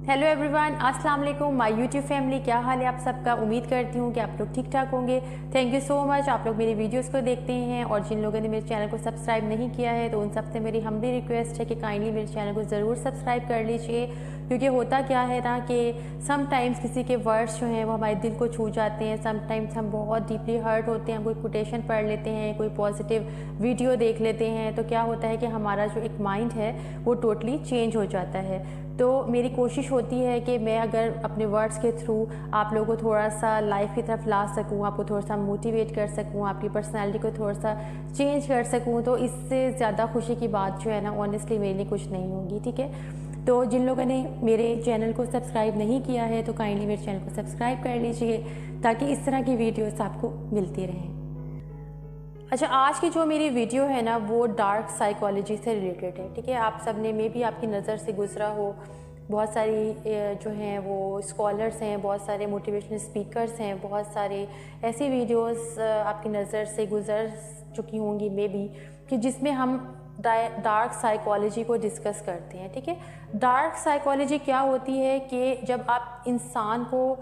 Hello everyone, अस्सलाम वालेकुम my YouTube family. क्या हाल है आप सबका? उम्मीद करती हूँ कि आप लोग ठीक ठाक होंगे। थैंक यू सो मच आप लोग मेरी वीडियोस को देखते हैं, और जिन लोगों ने मेरे चैनल को सब्सक्राइब नहीं किया है तो उन सबसे मेरी हम्बली रिक्वेस्ट है कि काइंडली मेरे चैनल को ज़रूर सब्सक्राइब कर लीजिए। क्योंकि होता क्या है ना कि समटाइम्स किसी के वर्ड्स जो हैं वो हमारे दिल को छू जाते हैं। समटाइम्स हम बहुत डीपली हर्ट होते हैं, हम कोई कोटेशन पढ़ लेते हैं, कोई पॉजिटिव वीडियो देख लेते हैं, तो क्या होता है कि हमारा जो एक माइंड है वो टोटली चेंज हो जाता है। तो मेरी कोशिश होती है कि मैं अगर अपने वर्ड्स के थ्रू आप लोगों को थोड़ा सा लाइफ की तरफ ला सकूं, आपको थोड़ा सा मोटिवेट कर सकूं, आपकी पर्सनालिटी को थोड़ा सा चेंज कर सकूं, तो इससे ज़्यादा खुशी की बात जो है ना ऑनेस्टली मेरे लिए कुछ नहीं होगी। ठीक है, तो जिन लोगों ने मेरे चैनल को सब्सक्राइब नहीं किया है तो काइंडली मेरे चैनल को सब्सक्राइब कर लीजिए ताकि इस तरह की वीडियोस आपको मिलती रहें। अच्छा, आज की जो मेरी वीडियो है ना वो डार्क साइकोलॉजी से रिलेटेड है। ठीक है, आप सब ने मे भी आपकी नज़र से गुजरा हो, बहुत सारी जो हैं वो स्कॉलर्स हैं, बहुत सारे मोटिवेशनल स्पीकर्स हैं, बहुत सारे ऐसी वीडियोस आपकी नज़र से गुजर चुकी होंगी मे बी, कि जिसमें हम डार्क साइकोलॉजी को डिस्कस करते हैं। ठीक है, डार्क साइकोलॉजी क्या होती है कि जब आप इंसान को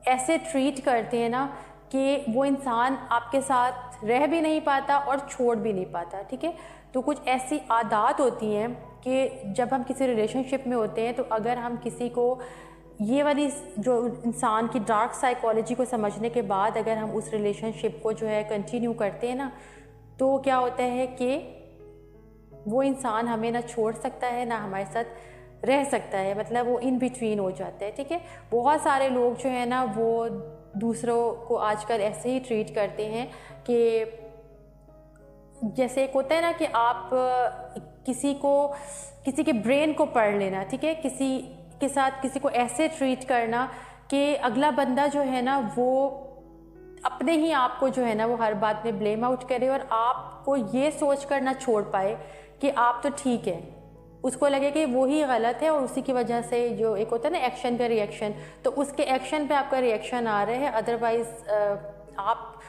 ऐसे ट्रीट करते हैं ना कि वो इंसान आपके साथ रह भी नहीं पाता और छोड़ भी नहीं पाता। ठीक है, तो कुछ ऐसी आदत होती हैं कि जब हम किसी रिलेशनशिप में होते हैं तो अगर हम किसी को ये वाली जो इंसान की डार्क साइकोलॉजी को समझने के बाद अगर हम उस रिलेशनशिप को जो है कंटिन्यू करते हैं ना, तो क्या होता है कि वो इंसान हमें ना छोड़ सकता है ना हमारे साथ रह सकता है, मतलब वो इन बिटवीन हो जाता है। ठीक है, बहुत सारे लोग जो है ना वो दूसरों को आजकल ऐसे ही ट्रीट करते हैं कि जैसे एक होता है ना कि आप किसी के ब्रेन को पढ़ लेना। ठीक है, किसी के साथ किसी को ऐसे ट्रीट करना कि अगला बंदा जो है ना वो अपने ही आप को जो है ना वो हर बात में ब्लेम आउट करे और आपको ये सोच कर ना छोड़ पाए कि आप तो ठीक है, उसको लगे कि वो ही गलत है और उसी की वजह से जो एक होता है ना एक्शन का रिएक्शन, तो उसके एक्शन पे आपका रिएक्शन आ रहा है, अदरवाइज आप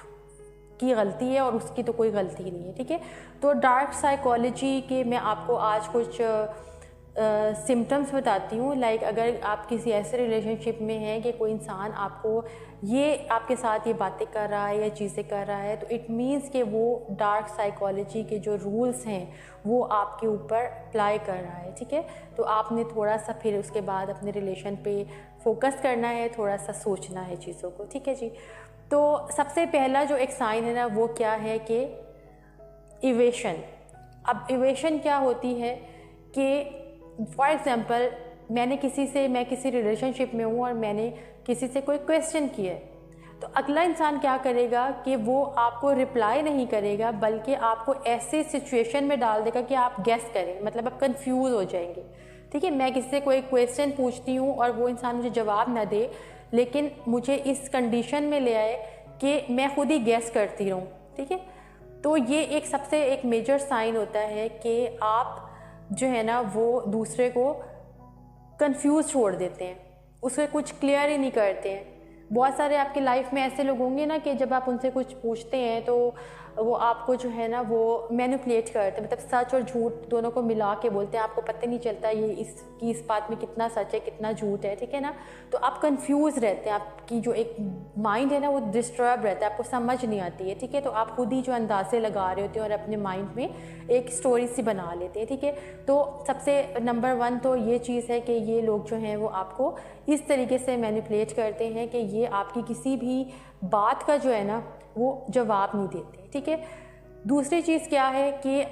की गलती है और उसकी तो कोई गलती ही नहीं है। ठीक है, तो डार्क साइकोलॉजी के मैं आपको आज कुछ सिम्टम्स बताती हूँ। लाइक अगर आप किसी ऐसे रिलेशनशिप में हैं कि कोई इंसान आपको आपके साथ ये बातें कर रहा है या चीज़ें कर रहा है, तो इट मीन्स कि वो डार्क साइकोलॉजी के जो रूल्स हैं वो आपके ऊपर अप्लाई कर रहा है। ठीक है, तो आपने थोड़ा सा फिर उसके बाद अपने रिलेशन पे फोकस करना है, थोड़ा सा सोचना है चीज़ों को। ठीक है जी, तो सबसे पहला जो एक साइन है ना वो क्या है कि इवेशन। अब इवेशन क्या होती है कि फॉर एग्ज़ाम्पल मैं किसी रिलेशनशिप में हूँ और मैंने किसी से कोई क्वेश्चन किया है, तो अगला इंसान क्या करेगा कि वो आपको रिप्लाई नहीं करेगा बल्कि आपको ऐसे सिचुएशन में डाल देगा कि आप गेस करें, मतलब आप कंफ्यूज हो जाएंगे। ठीक है, मैं किसी से कोई क्वेश्चन पूछती हूँ और वो इंसान मुझे जवाब ना दे, लेकिन मुझे इस कंडीशन में ले आए कि मैं खुद ही गेस करती रहूँ। ठीक है, तो ये एक मेजर साइन होता है कि आप जो है ना वो दूसरे को कंफ्यूज छोड़ देते हैं, उसको कुछ क्लियर ही नहीं करते हैं। बहुत सारे आपकी लाइफ में ऐसे लोग होंगे ना कि जब आप उनसे कुछ पूछते हैं तो वो आपको जो है ना वो मैनिपुलेट करते हैं, मतलब सच और झूठ दोनों को मिला के बोलते हैं, आपको पता नहीं चलता ये इस बात में कितना सच है कितना झूठ है। ठीक है ना, तो आप कंफ्यूज रहते हैं, आपकी जो एक माइंड है ना वो डिस्टर्ब रहता है, आपको समझ नहीं आती है। ठीक है, तो आप खुद ही जो अंदाजे लगा रहे होते हैं और अपने माइंड में एक स्टोरी सी बना लेते हैं। ठीक है, तो सबसे नंबर 1 तो ये चीज़ है कि ये लोग जो हैं वो आपको इस तरीके से मैनिपुलेट करते हैं कि ये आपकी किसी भी बात का जो है ना वो जवाब नहीं देते। ठीक है, दूसरी चीज़ क्या है कि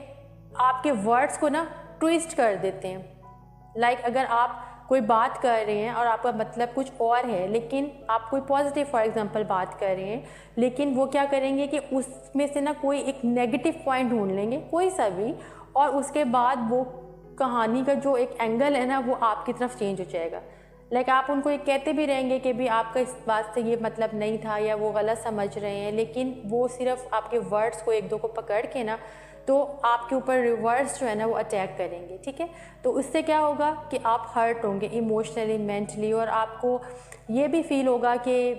आपके वर्ड्स को ना ट्विस्ट कर देते हैं। लाइक अगर आप कोई बात कर रहे हैं और आपका मतलब कुछ और है, लेकिन आप कोई पॉजिटिव फॉर एग्जांपल बात कर रहे हैं, लेकिन वो क्या करेंगे कि उसमें से ना कोई एक नेगेटिव पॉइंट ढूंढ लेंगे कोई सा भी, और उसके बाद वो कहानी का जो एक एंगल है ना वो आपकी तरफ चेंज हो जाएगा। लाइक आप उनको ये कहते भी रहेंगे कि भी आपका इस बात से ये मतलब नहीं था या वो गलत समझ रहे हैं, लेकिन वो सिर्फ आपके वर्ड्स को एक दो को पकड़ के ना तो आपके ऊपर रिवर्स जो है ना वो अटैक करेंगे। ठीक है, तो उससे क्या होगा कि आप हर्ट होंगे इमोशनली, मेंटली, और आपको ये भी फील होगा कि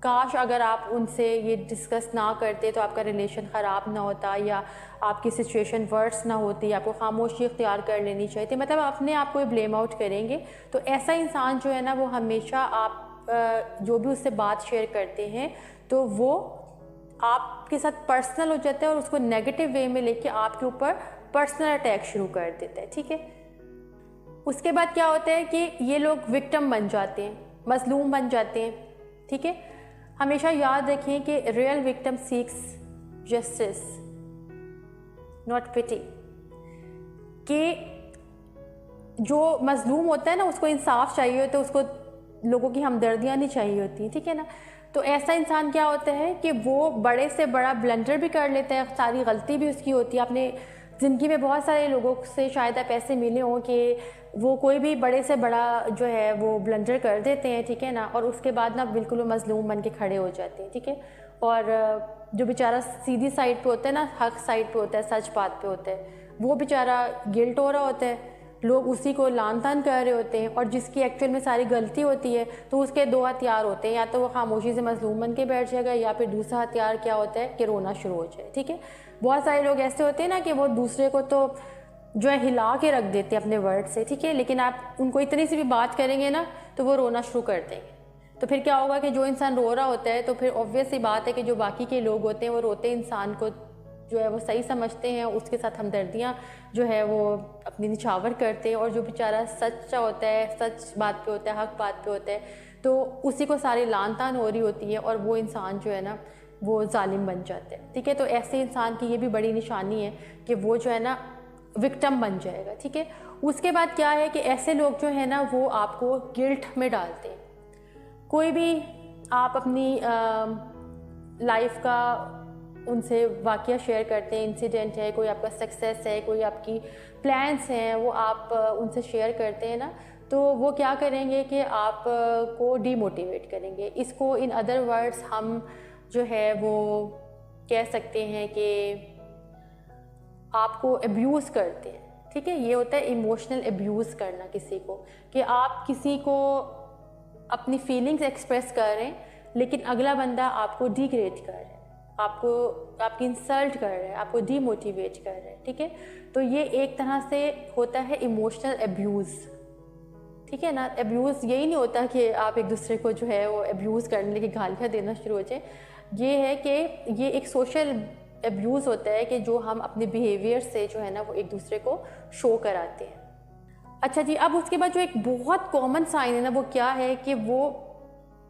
काश अगर आप उनसे ये डिस्कस ना करते तो आपका रिलेशन ख़राब ना होता, या आपकी सिचुएशन वर्स ना होती, आपको खामोशी इख्तियार कर लेनी चाहिए थी, मतलब अपने आप को ब्लेम आउट करेंगे। तो ऐसा इंसान जो है ना वो हमेशा आप जो भी उससे बात शेयर करते हैं तो वो आपके साथ पर्सनल हो जाता है और उसको नेगेटिव वे में लेके आपके ऊपर पर्सनल अटैक शुरू कर देता है, ठीक है। उसके बाद क्या होता है कि ये लोग विक्टिम बन जाते हैं, मजलूम बन जाते हैं, ठीक है। हमेशा याद रखें कि real victim seeks justice not pity, कि जो मजलूम होता है ना उसको इंसाफ चाहिए होता है, उसको लोगों की हमदर्दियाँ नहीं चाहिए होती, ठीक है ना। तो ऐसा इंसान क्या होता है कि वो बड़े से बड़ा ब्लंडर भी कर लेता है, सारी गलती भी उसकी होती है। आपने ज़िंदगी में बहुत सारे लोगों से शायद आप ऐसे मिले हों कि वो कोई भी बड़े से बड़ा जो है वो ब्लंडर कर देते हैं, ठीक है ना, और उसके बाद ना बिल्कुल वो मजलूम बन के खड़े हो जाते हैं, ठीक है। और जो बेचारा सीधी साइड पे होता है ना, हक साइड पे होता है, सच बात पे होता है, वो बेचारा गिल्ट हो रहा होता है, लोग उसी को लान तान कर रहे होते हैं, और जिसकी एक्चुअल में सारी गलती होती है तो उसके दो हथियार होते हैं, या तो वो खामोशी से मजलूम बन के बैठ जाएगा, या फिर दूसरा हथियार क्या होता है कि रोना शुरू हो जाए, ठीक है। बहुत सारे लोग ऐसे होते हैं ना कि वो दूसरे को तो जो है हिला के रख देते हैं अपने वर्ड से, ठीक है, लेकिन आप उनको इतनी सी भी बात करेंगे ना तो वो रोना शुरू कर देंगे। तो फिर क्या होगा कि जो इंसान रो रहा होता है तो फिर ऑब्वियस सी बात है कि जो बाकी के लोग होते हैं वो रोते इंसान को जो है वो सही समझते हैं, उसके साथ हमदर्दियाँ जो है वो अपनी निछावर करते हैं, और जो बेचारा सच्चा होता है, सच बात पे होता है, हक बात पे होता है, तो उसी को सारी लान तान हो रही होती है और वो इंसान जो है ना वो जालिम बन जाते हैं, ठीक है। तो ऐसे इंसान की ये भी बड़ी निशानी है कि वो जो है ना विक्टिम बन जाएगा, ठीक है। उसके बाद क्या है कि ऐसे लोग जो है ना वो आपको गिल्ट में डालते हैं। कोई भी आप अपनी लाइफ का उनसे वाक़या शेयर करते हैं, इंसिडेंट है, कोई आपका सक्सेस है, कोई आपकी प्लान्स हैं, वो आप उनसे शेयर करते हैं ना, तो वो क्या करेंगे कि आप को डीमोटिवेट करेंगे। इसको इन अदर वर्ड्स हम जो है वो कह सकते हैं कि आपको अब्यूज़ करते हैं, ठीक है। ये होता है इमोशनल अब्यूज़ करना किसी को, कि आप किसी को अपनी फीलिंग्स एक्सप्रेस कर रहे हैं लेकिन अगला बंदा आपको डिग्रेड कर रहा है, आपको आपकी इंसल्ट कर रहा है, आपको डीमोटिवेट कर रहा है, ठीक है। तो ये एक तरह से होता है इमोशनल अब्यूज़, ठीक है ना। अब्यूज़ यही नहीं होता कि आप एक दूसरे को जो है वो अब्यूज़ करने की गालियाँ देना शुरू हो जाए, ये है कि ये एक सोशल अब्यूज़ होता है कि जो हम अपने बिहेवियर से जो है ना वो एक दूसरे को शो कराते हैं। अच्छा जी, अब उसके बाद जो एक बहुत कॉमन साइन है ना वो क्या है कि वो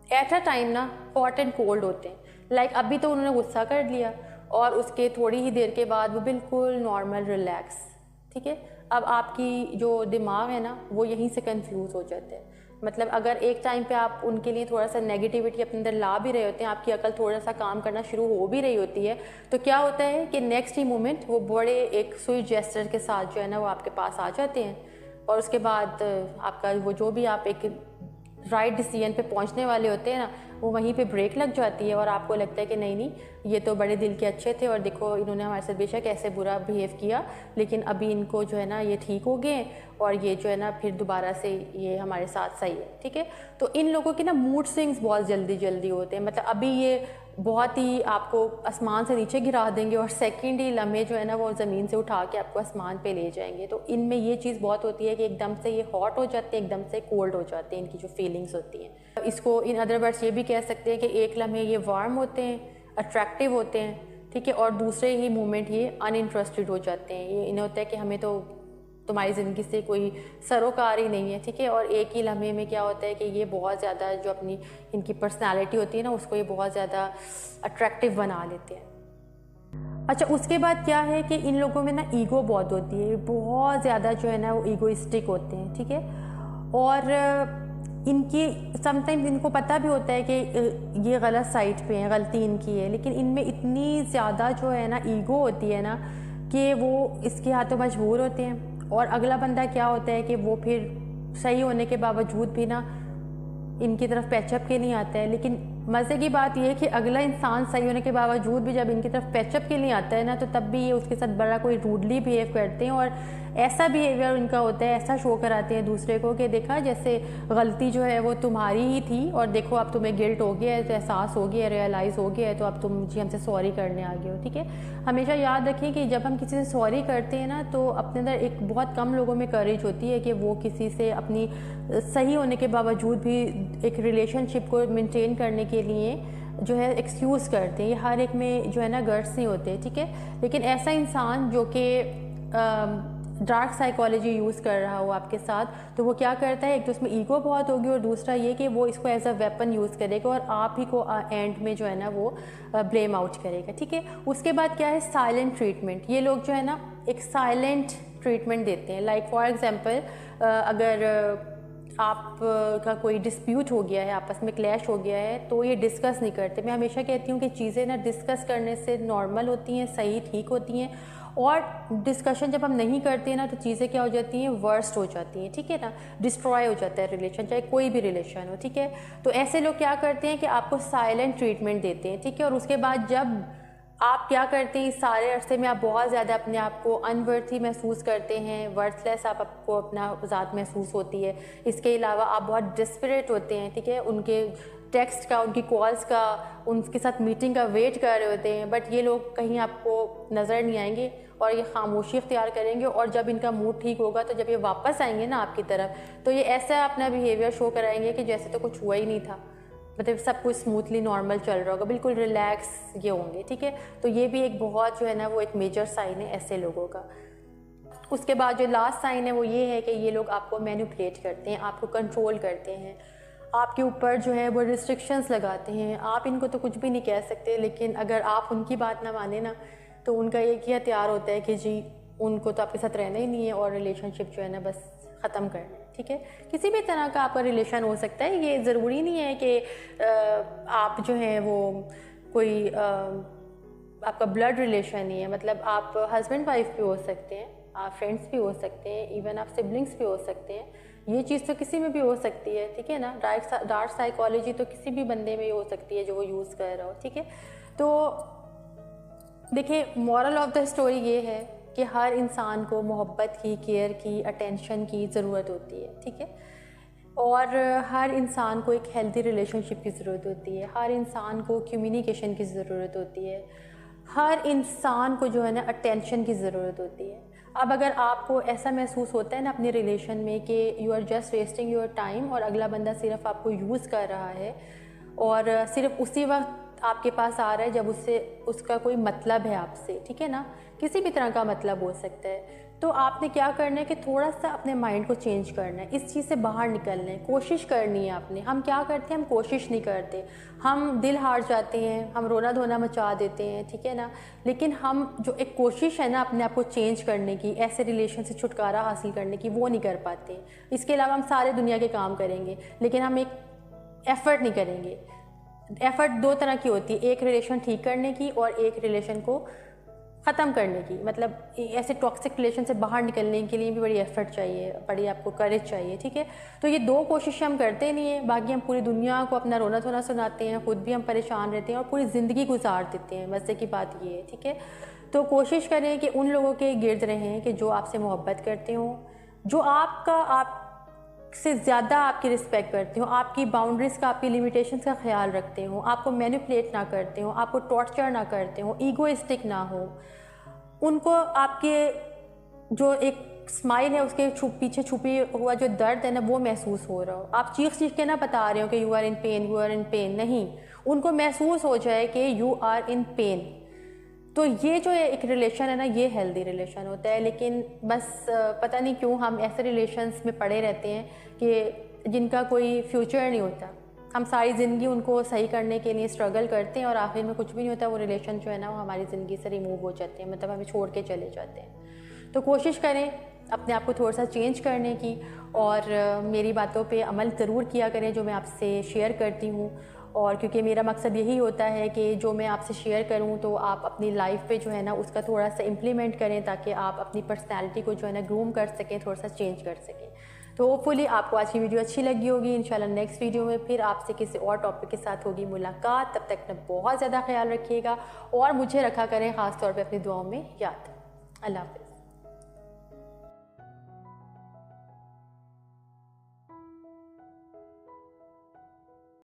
एट अ टाइम ना हॉट एंड कोल्ड होते हैं। लाइक अभी तो उन्होंने गुस्सा कर लिया और उसके थोड़ी ही देर के बाद वो बिल्कुल नॉर्मल रिलैक्स, ठीक है। अब आपकी जो दिमाग है ना वो यहीं से कंफ्यूज हो जाते हैं। मतलब अगर एक टाइम पे आप उनके लिए थोड़ा सा नेगेटिविटी अपने अंदर ला भी रहे होते हैं, आपकी अकल थोड़ा सा काम करना शुरू हो भी रही होती है, तो क्या होता है कि नेक्स्ट ही मोमेंट वो बड़े एक स्वीट जेस्चर के साथ जो है ना वो आपके पास आ जाते हैं, और उसके बाद आपका वो जो भी आप एक राइट डिसीजन पे पहुंचने वाले होते हैं ना वो वहीं पे ब्रेक लग जाती है, और आपको लगता है कि नहीं ये तो बड़े दिल के अच्छे थे, और देखो इन्होंने हमारे साथ बेशक ऐसे बुरा बिहेव किया लेकिन अभी इनको जो है ना ये ठीक हो गए और ये जो है ना फिर दोबारा से ये हमारे साथ सही है, ठीक है। तो इन लोगों के ना मूड स्विंग्स बहुत जल्दी होते हैं। मतलब अभी ये बहुत ही आपको आसमान से नीचे गिरा देंगे और सेकंड ही लम्हे जो है ना वो ज़मीन से उठा के आपको आसमान पे ले जाएंगे। तो इनमें ये चीज़ बहुत होती है कि एकदम से ये हॉट हो जाते हैं, एकदम से कोल्ड हो जाते हैं, इनकी जो फीलिंग्स होती हैं। इसको इन अदर वर्ड्स ये भी कह सकते हैं कि एक लम्हे ये वार्म होते हैं, अट्रैक्टिव होते हैं, ठीक है, और दूसरे ही मोमेंट ये अनइंटरेस्टेड हो जाते हैं। ये इन्हें होता है कि हमें तो तुम्हारी ज़िंदगी से कोई सरोकार ही नहीं है, ठीक है। और एक ही लम्हे में क्या होता है कि ये बहुत ज़्यादा जो अपनी इनकी पर्सनालिटी होती है ना उसको ये बहुत ज़्यादा अट्रैक्टिव बना लेते हैं। अच्छा, उसके बाद क्या है कि इन लोगों में ना ईगो बहुत होती है, बहुत ज़्यादा जो है ना वो ईगोइस्टिक होते हैं, ठीक है। और इनकी समटाइम्स इनको पता भी होता है कि ये गलत साइड पे है, गलती इनकी है, लेकिन इनमें इतनी ज़्यादा जो है ना ईगो होती है ना कि वो इसके हाथों मजबूर होते हैं। और अगला बंदा क्या होता है कि वो फिर सही होने के बावजूद भी ना इनकी तरफ पैचअप के नहीं आता है, लेकिन मज़े की बात यह है कि अगला इंसान सही होने के बावजूद भी जब इनकी तरफ पैचअप के लिए आता है ना, तो तब भी ये उसके साथ बड़ा कोई रूडली बिहेव करते हैं और ऐसा बिहेवियर उनका होता है, ऐसा शो कराते हैं दूसरे को कि देखा जैसे गलती जो है वो तुम्हारी ही थी और देखो अब तुम्हें गिल्ट हो गया है, तो एहसास हो गया है, रियलाइज़ हो गया है, तो अब तुम जी हमसे सॉरी करने आ गए हो। ठीक है, हमेशा याद रखें कि जब हम किसी से सॉरी करते हैं ना, तो अपने अंदर एक बहुत कम लोगों में करेज होती है कि वो किसी से अपनी सही होने के बावजूद भी एक रिलेशनशिप को मेंटेन करने के लिए जो है एक्सक्यूज़ करते हैं। ये हर एक में जो है ना गट्स नहीं होते। ठीक है, लेकिन ऐसा इंसान जो कि डार्क साइकोलॉजी यूज़ कर रहा हो आपके साथ, तो वो क्या करता है, एक तो उसमें ईगो बहुत होगी और दूसरा ये कि वो इसको एज अ वेपन यूज़ करेगा और आप ही को एंड में जो है ना वो ब्लेम आउट करेगा। ठीक है, उसके बाद क्या है, साइलेंट ट्रीटमेंट। ये लोग जो है ना एक साइलेंट ट्रीटमेंट देते हैं। लाइक फॉर एग्जांपल अगर आप का कोई डिस्प्यूट हो गया है, आपस में क्लैश हो गया है, तो ये डिस्कस नहीं करते। मैं हमेशा कहती हूँ कि चीज़ें ना डिस्कस करने से नॉर्मल होती हैं, सही ठीक होती हैं, और डिस्कशन जब हम नहीं करते हैं ना, तो चीज़ें क्या हो जाती हैं, वर्स्ट हो जाती हैं। ठीक है ना, डिस्ट्रॉय हो जाता है रिलेशन, चाहे कोई भी रिलेशन हो। ठीक है, तो ऐसे लोग क्या करते हैं कि आपको साइलेंट ट्रीटमेंट देते हैं। ठीक है, और उसके बाद जब आप क्या करते हैं, इस सारे अरसे में आप बहुत ज़्यादा अपने आप को अनवर्थी महसूस करते हैं, वर्थलेस आपको अपना ज़ात महसूस होती है। इसके अलावा आप बहुत डिस्परेट होते हैं। ठीक है, उनके टेक्स्ट का, उनकी कॉल्स का, उनके साथ मीटिंग का वेट कर रहे होते हैं, बट ये लोग कहीं आपको नज़र नहीं आएंगे और ये खामोशी इख्तियार करेंगे। और जब इनका मूड ठीक होगा, तो जब ये वापस आएंगे ना आपकी तरफ, तो ये ऐसा अपना बिहेवियर शो कराएंगे कि जैसे तो कुछ हुआ ही नहीं था, मतलब सब कुछ स्मूथली नॉर्मल चल रहा होगा, बिल्कुल रिलैक्स ये होंगे। ठीक है, तो ये भी एक बहुत जो है ना वो एक मेजर साइन है ऐसे लोगों का। उसके बाद जो लास्ट साइन है वो ये है कि ये लोग आपको मैनिपुलेट करते हैं, आपको कंट्रोल करते हैं, आपके ऊपर जो है वो रिस्ट्रिक्शंस लगाते हैं। आप इनको तो कुछ भी नहीं कह सकते, लेकिन अगर आप उनकी बात ना माने ना, तो उनका एक ही हथियार होता है कि जी उनको तो आपके साथ रहना ही नहीं है और रिलेशनशिप जो है ना बस ख़त्म करना है। ठीक है, किसी भी तरह का आपका रिलेशन हो सकता है, ये ज़रूरी नहीं है कि आप जो है वो कोई आपका ब्लड रिलेशन ही है। मतलब आप हस्बैंड वाइफ भी हो सकते हैं, आप फ्रेंड्स भी हो सकते हैं, इवन आप सिबलिंग्स भी हो सकते हैं। ये चीज़ तो किसी में भी हो सकती है। ठीक है ना, डार्क साइकोलॉजी तो किसी भी बंदे में ही हो सकती है जो वो यूज़ कर रहा हो। ठीक है, तो देखिए मॉरल ऑफ द स्टोरी ये है कि हर इंसान को मोहब्बत की, केयर की, अटेंशन की ज़रूरत होती है। ठीक है, और हर इंसान को एक हेल्दी रिलेशनशिप की ज़रूरत होती है, हर इंसान को कम्युनिकेशन की ज़रूरत होती है, हर इंसान को जो है ना अटेंशन की ज़रूरत होती है। अब अगर आपको ऐसा महसूस होता है ना अपने रिलेशन में कि you are just wasting your time और अगला बंदा सिर्फ आपको यूज़ कर रहा है और सिर्फ उसी वक्त आपके पास आ रहा है जब उसका कोई मतलब है आपसे, ठीक है ना, किसी भी तरह का मतलब हो सकता है, तो आपने क्या करना है कि थोड़ा सा अपने माइंड को चेंज करना है, इस चीज़ से बाहर निकलना है, कोशिश करनी है आपने। हम क्या करते हैं, हम कोशिश नहीं करते, हम दिल हार जाते हैं, हम रोना धोना मचा देते हैं, ठीक है ना। लेकिन हम जो एक कोशिश है ना अपने आप को चेंज करने की, ऐसे रिलेशन से छुटकारा हासिल करने की, वो नहीं कर पाते। इसके अलावा हम सारे दुनिया के काम करेंगे लेकिन हम एक एफ़र्ट नहीं करेंगे। एफ़र्ट दो तरह की होती है, एक रिलेशन ठीक करने की और एक रिलेशन को ख़त्म करने की। मतलब ऐसे टॉक्सिक रिलेशन से बाहर निकलने के लिए भी बड़ी एफ़र्ट चाहिए, बड़ी आपको करेज चाहिए, ठीक है। तो ये दो कोशिशें हम करते नहीं हैं, बाकी हम पूरी दुनिया को अपना रोना धोना सुनाते हैं, ख़ुद भी हम परेशान रहते हैं और पूरी ज़िंदगी गुजार देते हैं। मज़े की बात ये है, ठीक है। तो कोशिश करें कि उन लोगों के गिर्द रहें कि जो आपसे मोहब्बत करते हों, जो आप से ज़्यादा आपकी रिस्पेक्ट करते हो, आपकी बाउंड्रीज़ का, आपकी लिमिटेशंस का ख्याल रखते हो, आपको मैनिपुलेट ना करते हो, आपको टॉर्चर ना करते हो, ईगोइस्टिक ना हो, उनको आपके जो एक स्माइल है उसके पीछे छुपी हुआ जो दर्द है ना वो महसूस हो रहा हो। आप चीख चीख के ना बता रहे हो कि you are in pain, you are in pain, नहीं, उनको महसूस हो जाए कि यू आर इन पेन। तो ये जो एक रिलेशन है ना, ये हेल्दी रिलेशन होता है। लेकिन बस पता नहीं क्यों हम ऐसे रिलेशंस में पड़े रहते हैं कि जिनका कोई फ्यूचर नहीं होता। हम सारी ज़िंदगी उनको सही करने के लिए स्ट्रगल करते हैं और आखिर में कुछ भी नहीं होता, वो रिलेशन जो है ना वो हमारी ज़िंदगी से रिमूव हो जाते हैं, मतलब हमें छोड़ के चले जाते हैं। तो कोशिश करें अपने आप को थोड़ा सा चेंज करने की और मेरी बातों पे अमल ज़रूर किया करें जो मैं आपसे शेयर करती हूँ। और क्योंकि मेरा मकसद यही होता है कि जो मैं आपसे शेयर करूं तो आप अपनी लाइफ पे जो है ना उसका थोड़ा सा इम्प्लीमेंट करें ताकि आप अपनी पर्सनैलिटी को जो है ना ग्रूम कर सकें, थोड़ा सा चेंज कर सकें। तो होपफुली आपको आज की वीडियो अच्छी लगी होगी। इंशाल्लाह नेक्स्ट वीडियो में फिर आपसे किसी और टॉपिक के साथ होगी मुलाकात। तब तक अपना बहुत ज़्यादा ख्याल रखिएगा और मुझे रखा करें ख़ास तौर पे अपनी दुआओं में याद। अल्लाह हाफ़िज़।